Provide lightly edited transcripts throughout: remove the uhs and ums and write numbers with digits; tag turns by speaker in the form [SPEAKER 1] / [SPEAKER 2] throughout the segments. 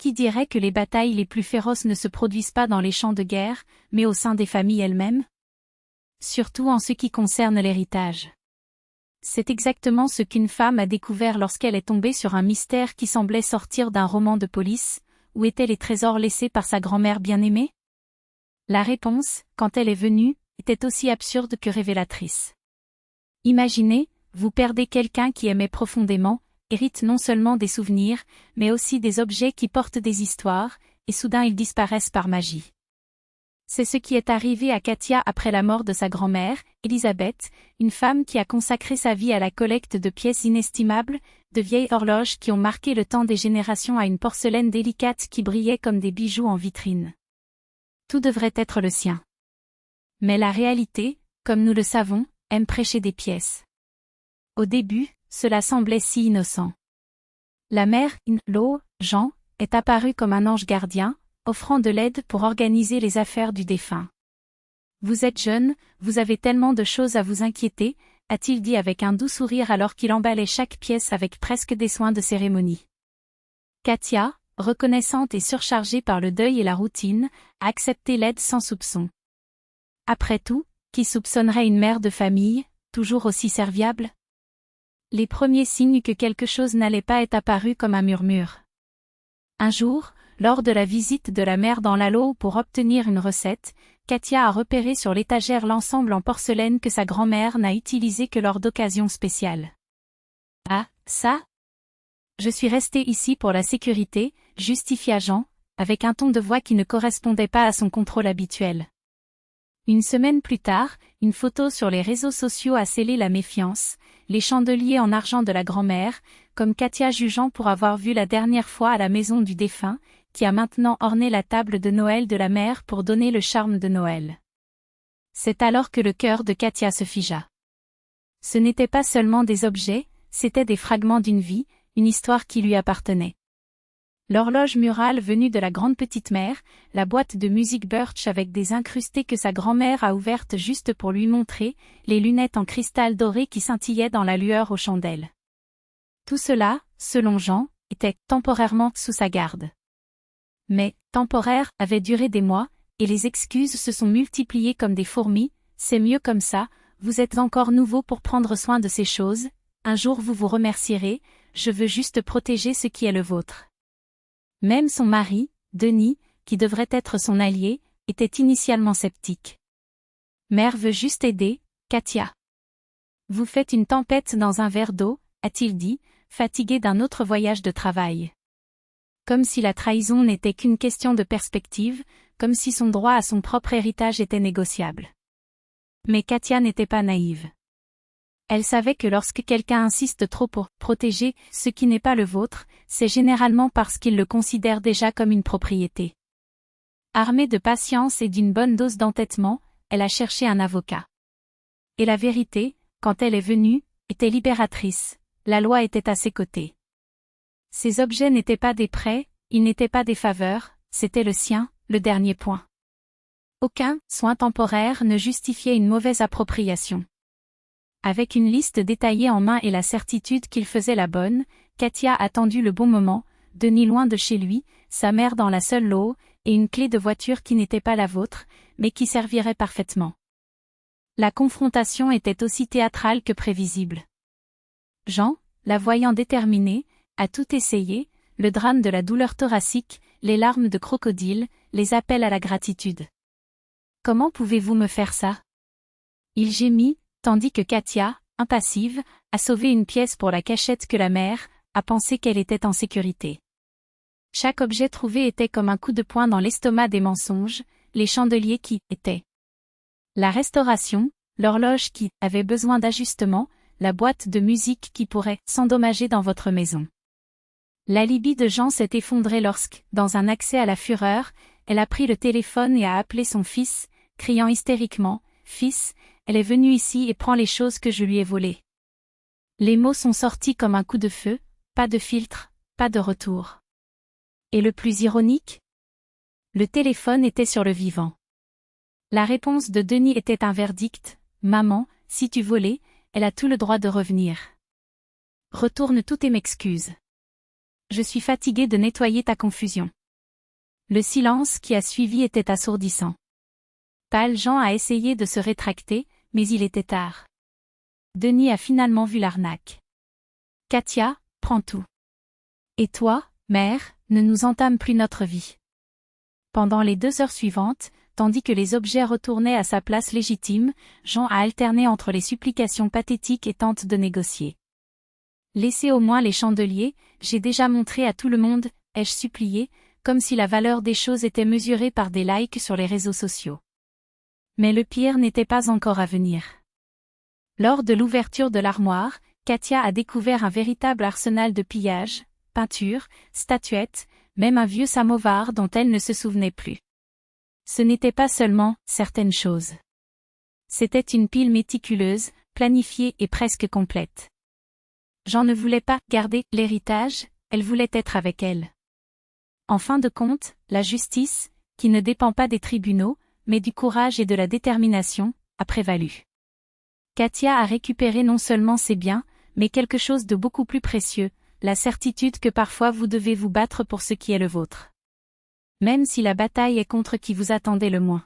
[SPEAKER 1] Qui dirait que les batailles les plus féroces ne se produisent pas dans les champs de guerre, mais au sein des familles elles-mêmes? Surtout en ce qui concerne l'héritage. C'est exactement ce qu'une femme a découvert lorsqu'elle est tombée sur un mystère qui semblait sortir d'un roman de police. Où étaient les trésors laissés par sa grand-mère bien-aimée? La réponse, quand elle est venue, était aussi absurde que révélatrice. Imaginez, vous perdez quelqu'un qui aimait profondément, hérite non seulement des souvenirs, mais aussi des objets qui portent des histoires, et soudain ils disparaissent par magie. C'est ce qui est arrivé à Katia après la mort de sa grand-mère, Elisabeth, une femme qui a consacré sa vie à la collecte de pièces inestimables, de vieilles horloges qui ont marqué le temps des générations à une porcelaine délicate qui brillait comme des bijoux en vitrine. Tout devrait être le sien. Mais la réalité, comme nous le savons, aime prêcher des pièces. Au début, cela semblait si innocent. La mère-in-law, Jean, est apparue comme un ange gardien, offrant de l'aide pour organiser les affaires du défunt. Vous êtes jeune, vous avez tellement de choses à vous inquiéter, a-t-il dit avec un doux sourire alors qu'il emballait chaque pièce avec presque des soins de cérémonie. Katia, reconnaissante et surchargée par le deuil et la routine, a accepté l'aide sans soupçon. Après tout, qui soupçonnerait une mère de famille, toujours aussi serviable? Les premiers signes que quelque chose n'allait pas est apparu comme un murmure. Un jour, lors de la visite de la mère dans l'Allo pour obtenir une recette, Katia a repéré sur l'étagère l'ensemble en porcelaine que sa grand-mère n'a utilisé que lors d'occasions spéciales. Ah, ça? Je suis restée ici pour la sécurité, justifia Jean, avec un ton de voix qui ne correspondait pas à son contrôle habituel. Une semaine plus tard, une photo sur les réseaux sociaux a scellé la méfiance, les chandeliers en argent de la grand-mère, comme Katia jugeant pour avoir vu la dernière fois à la maison du défunt, qui a maintenant orné la table de Noël de la mère pour donner le charme de Noël. C'est alors que le cœur de Katia se figea. Ce n'étaient pas seulement des objets, c'étaient des fragments d'une vie, une histoire qui lui appartenait. L'horloge murale venue de la grande petite-mère, la boîte de musique Birch avec des incrustés que sa grand-mère a ouvertes juste pour lui montrer, les lunettes en cristal doré qui scintillaient dans la lueur aux chandelles. Tout cela, selon Jean, était temporairement sous sa garde. Mais, temporaire, avait duré des mois, et les excuses se sont multipliées comme des fourmis, c'est mieux comme ça, vous êtes encore nouveau pour prendre soin de ces choses, un jour vous vous remercierez, je veux juste protéger ce qui est le vôtre. Même son mari, Denis, qui devrait être son allié, était initialement sceptique. Mère veut juste aider, Katia. Vous faites une tempête dans un verre d'eau, a-t-il dit, fatigué d'un autre voyage de travail. Comme si la trahison n'était qu'une question de perspective, comme si son droit à son propre héritage était négociable. Mais Katia n'était pas naïve. Elle savait que lorsque quelqu'un insiste trop pour protéger ce qui n'est pas le vôtre, c'est généralement parce qu'il le considère déjà comme une propriété. Armée de patience et d'une bonne dose d'entêtement, elle a cherché un avocat. Et la vérité, quand elle est venue, était libératrice, la loi était à ses côtés. Ces objets n'étaient pas des prêts, ils n'étaient pas des faveurs, c'était le sien, le dernier point. Aucun soin temporaire ne justifiait une mauvaise appropriation. Avec une liste détaillée en main et la certitude qu'il faisait la bonne, Katia a attendu le bon moment, Denis loin de chez lui, sa mère dans la seule loge, et une clé de voiture qui n'était pas la vôtre, mais qui servirait parfaitement. La confrontation était aussi théâtrale que prévisible. Jean, la voyant déterminée, a tout essayé, le drame de la douleur thoracique, les larmes de crocodile, les appels à la gratitude. Comment pouvez-vous me faire ça? Il gémit, tandis que Katia, impassive, a sauvé une pièce pour la cachette que la mère a pensé qu'elle était en sécurité. Chaque objet trouvé était comme un coup de poing dans l'estomac des mensonges, les chandeliers qui étaient. La restauration, l'horloge qui avait besoin d'ajustement, la boîte de musique qui pourrait s'endommager dans votre maison. L'alibi de Jean s'est effondré lorsque, dans un accès à la fureur, elle a pris le téléphone et a appelé son fils, criant hystériquement, « Fils, elle est venue ici et prend les choses que je lui ai volées. » Les mots sont sortis comme un coup de feu, pas de filtre, pas de retour. Et le plus ironique? Le téléphone était sur le vivant. La réponse de Denis était un verdict, « Maman, si tu volais, elle a tout le droit de revenir. Retourne tout et m'excuse. » Je suis fatigué de nettoyer ta confusion. Le silence qui a suivi était assourdissant. Jean a essayé de se rétracter, mais il était tard. Denis a finalement vu l'arnaque. Katia, prends tout. Et toi, mère, ne nous entame plus notre vie. Pendant les 2 heures suivantes, tandis que les objets retournaient à sa place légitime, Jean a alterné entre les supplications pathétiques et tente de négocier. Laissez au moins les chandeliers, j'ai déjà montré à tout le monde, ai-je supplié, comme si la valeur des choses était mesurée par des likes sur les réseaux sociaux. Mais le pire n'était pas encore à venir. Lors de l'ouverture de l'armoire, Katia a découvert un véritable arsenal de pillages, peintures, statuettes, même un vieux samovar dont elle ne se souvenait plus. Ce n'était pas seulement certaines choses. C'était une pile méticuleuse, planifiée et presque complète. Jean ne voulait pas garder l'héritage, elle voulait être avec elle. En fin de compte, la justice, qui ne dépend pas des tribunaux, mais du courage et de la détermination, a prévalu. Katia a récupéré non seulement ses biens, mais quelque chose de beaucoup plus précieux, la certitude que parfois vous devez vous battre pour ce qui est le vôtre. Même si la bataille est contre qui vous attendez le moins.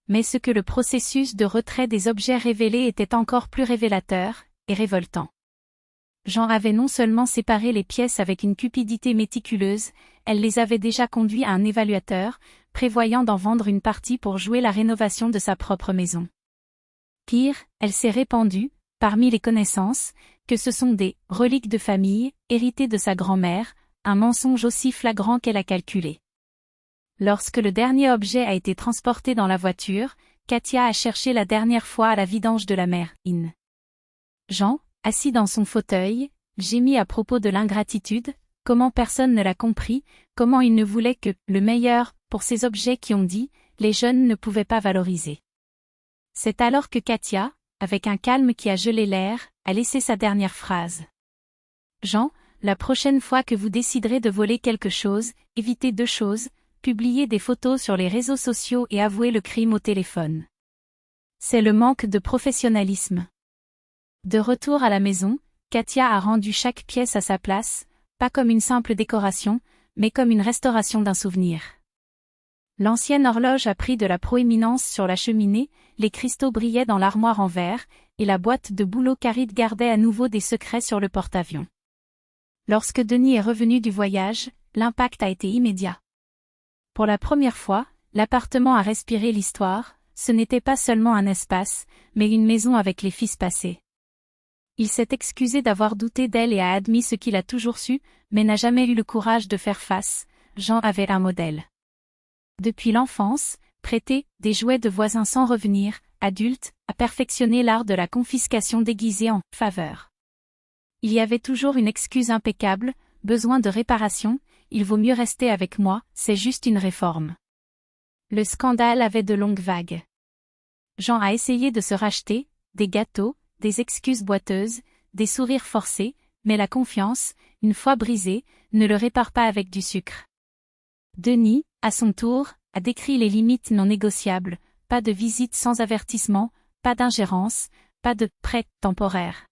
[SPEAKER 1] Mais ce que le processus de retrait des objets révélés était encore plus révélateur, et révoltant. Jean avait non seulement séparé les pièces avec une cupidité méticuleuse, elle les avait déjà conduits à un évaluateur, prévoyant d'en vendre une partie pour jouer la rénovation de sa propre maison. Pire, elle s'est répandue, parmi les connaissances, que ce sont des « reliques de famille » héritées de sa grand-mère, un mensonge aussi flagrant qu'elle a calculé. Lorsque le dernier objet a été transporté dans la voiture, Katia a cherché la dernière fois à la vidange de la mer. Jean, assis dans son fauteuil, gémit à propos de l'ingratitude, comment personne ne l'a compris, comment il ne voulait que « le meilleur » pour ces objets qui ont dit « les jeunes ne pouvaient pas valoriser ». C'est alors que Katia, avec un calme qui a gelé l'air, a laissé sa dernière phrase. Jean, la prochaine fois que vous déciderez de voler quelque chose, évitez 2 choses, publier des photos sur les réseaux sociaux et avouer le crime au téléphone. C'est le manque de professionnalisme. De retour à la maison, Katia a rendu chaque pièce à sa place, pas comme une simple décoration, mais comme une restauration d'un souvenir. L'ancienne horloge a pris de la proéminence sur la cheminée, les cristaux brillaient dans l'armoire en verre, et la boîte de boulot caride gardait à nouveau des secrets sur le porte-avions. Lorsque Denis est revenu du voyage, l'impact a été immédiat. Pour la première fois, l'appartement a respiré l'histoire, ce n'était pas seulement un espace, mais une maison avec les fils passés. Il s'est excusé d'avoir douté d'elle et a admis ce qu'il a toujours su, mais n'a jamais eu le courage de faire face. Jean avait un modèle. Depuis l'enfance, prêter des jouets de voisins sans revenir, adulte, a perfectionné l'art de la confiscation déguisée en faveur. Il y avait toujours une excuse impeccable, besoin de réparation, il vaut mieux rester avec moi, c'est juste une réforme. Le scandale avait de longues vagues. Jean a essayé de se racheter, des gâteaux, des excuses boiteuses, des sourires forcés, mais la confiance, une fois brisée, ne le répare pas avec du sucre. Denis, à son tour, a décrit les limites non négociables, pas de visite sans avertissement, pas d'ingérence, pas de prêt temporaire.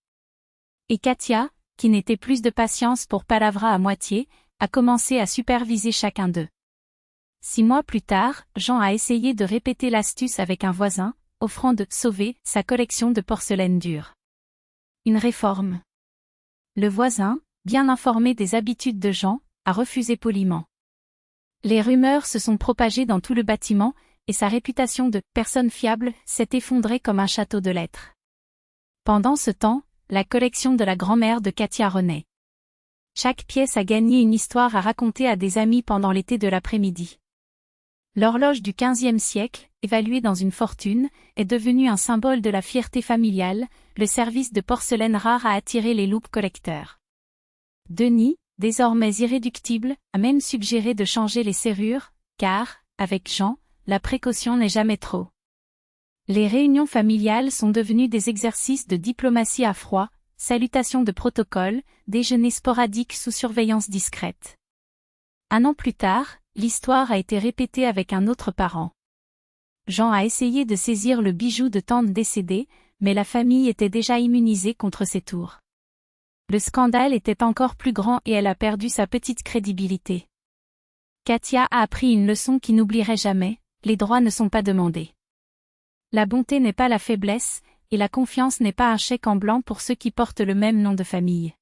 [SPEAKER 1] Et Katia, qui n'était plus de patience pour palavra à moitié, a commencé à superviser chacun d'eux. 6 mois plus tard, Jean a essayé de répéter l'astuce avec un voisin, offrant de sauver sa collection de porcelaine dure. Une réforme. Le voisin, bien informé des habitudes de Jean, a refusé poliment. Les rumeurs se sont propagées dans tout le bâtiment, et sa réputation de personne fiable s'est effondrée comme un château de lettres. Pendant ce temps, la collection de la grand-mère de Katia renaît. Chaque pièce a gagné une histoire à raconter à des amis pendant l'été de l'après-midi. L'horloge du XVe siècle, évaluée dans une fortune, est devenue un symbole de la fierté familiale, le service de porcelaine rare a attiré les loupes collecteurs. Denis, désormais irréductible, a même suggéré de changer les serrures, car, avec Jean, la précaution n'est jamais trop. Les réunions familiales sont devenues des exercices de diplomatie à froid, salutations de protocole, déjeuners sporadiques sous surveillance discrète. 1 an plus tard, l'histoire a été répétée avec un autre parent. Jean a essayé de saisir le bijou de tante décédée, mais la famille était déjà immunisée contre ses tours. Le scandale était encore plus grand et elle a perdu sa petite crédibilité. Katia a appris une leçon qui n'oublierait jamais, les droits ne sont pas demandés. La bonté n'est pas la faiblesse, et la confiance n'est pas un chèque en blanc pour ceux qui portent le même nom de famille.